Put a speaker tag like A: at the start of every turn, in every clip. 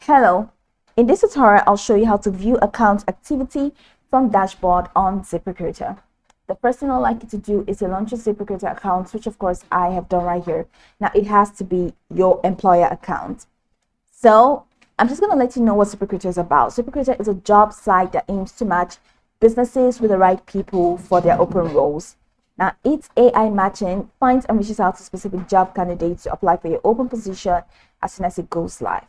A: Hello, in this tutorial I'll show you how to view account activity from dashboard on Ziprecruiter. The first thing I'd like you to do is to launch your Ziprecruiter account, which of course I have done right here. Now it has to be your employer account. So I'm just going to let you know what Ziprecruiter is about. Ziprecruiter is a job site that aims to match businesses with the right people for their open roles. Now, its AI matching finds and reaches out to specific job candidates to apply for your open position as soon as it goes live.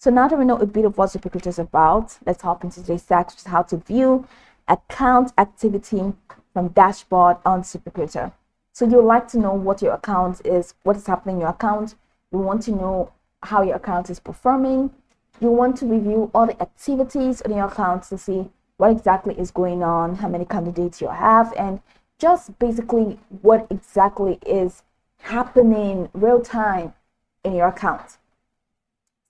A: So now that we know a bit of what Ziprecruiter is about, let's hop into today's task, which is how to view account activity from dashboard on Ziprecruiter. So you'd like to know what your account is, what is happening in your account. You want to know how your account is performing. You want to review all the activities on your account to see what exactly is going on, how many candidates you have, and just basically what exactly is happening real time in your account.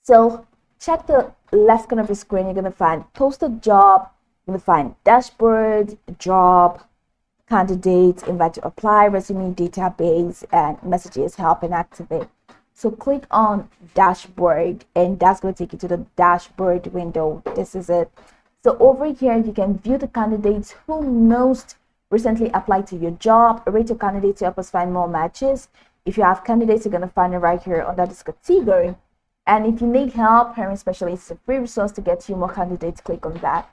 A: So check the left corner of the screen. You're going to find posted job, you're going to find dashboard, job, candidates, invite to apply, resume, database, and messages, help, and activate. So click on dashboard, and that's going to take you to the dashboard window. This is it. So over here, you can view the candidates who most recently applied to your job, rate your candidates to help us find more matches. If you have candidates, you're going to find it right here under this category. And if you need help, hiring specialists is a free resource to get you more candidates. Click on that.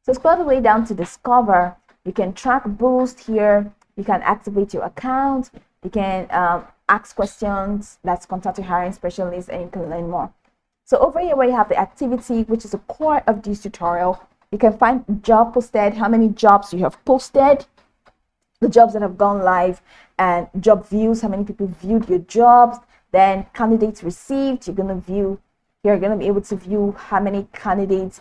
A: So scroll the way down to discover. You can track boost here. You can activate your account. You can ask questions. That's contact your hiring specialist, and you can learn more. So over here where you have the activity, which is the core of this tutorial, you can find job posted, how many jobs you have posted, the jobs that have gone live, and job views, how many people viewed your jobs. Then candidates received, you're going to be able to view how many candidates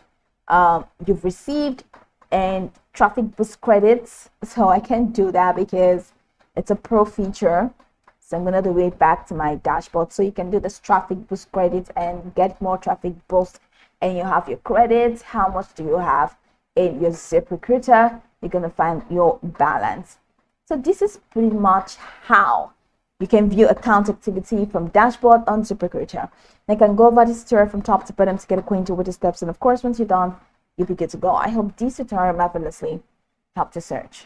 A: you've received, and traffic boost credits. So I can't do that because it's a pro feature. So I'm going to do it back to my dashboard. So you can do this traffic boost credits and get more traffic boost, and you have your credits. How much do you have in your Ziprecruiter? You're going to find your balance. So this is pretty much how you can view account activity from dashboard on Ziprecruiter. You can go over this tutorial from top to bottom to get acquainted with the steps. And of course, once you're done, you'll be good to go. I hope this tutorial marvelously helped your search.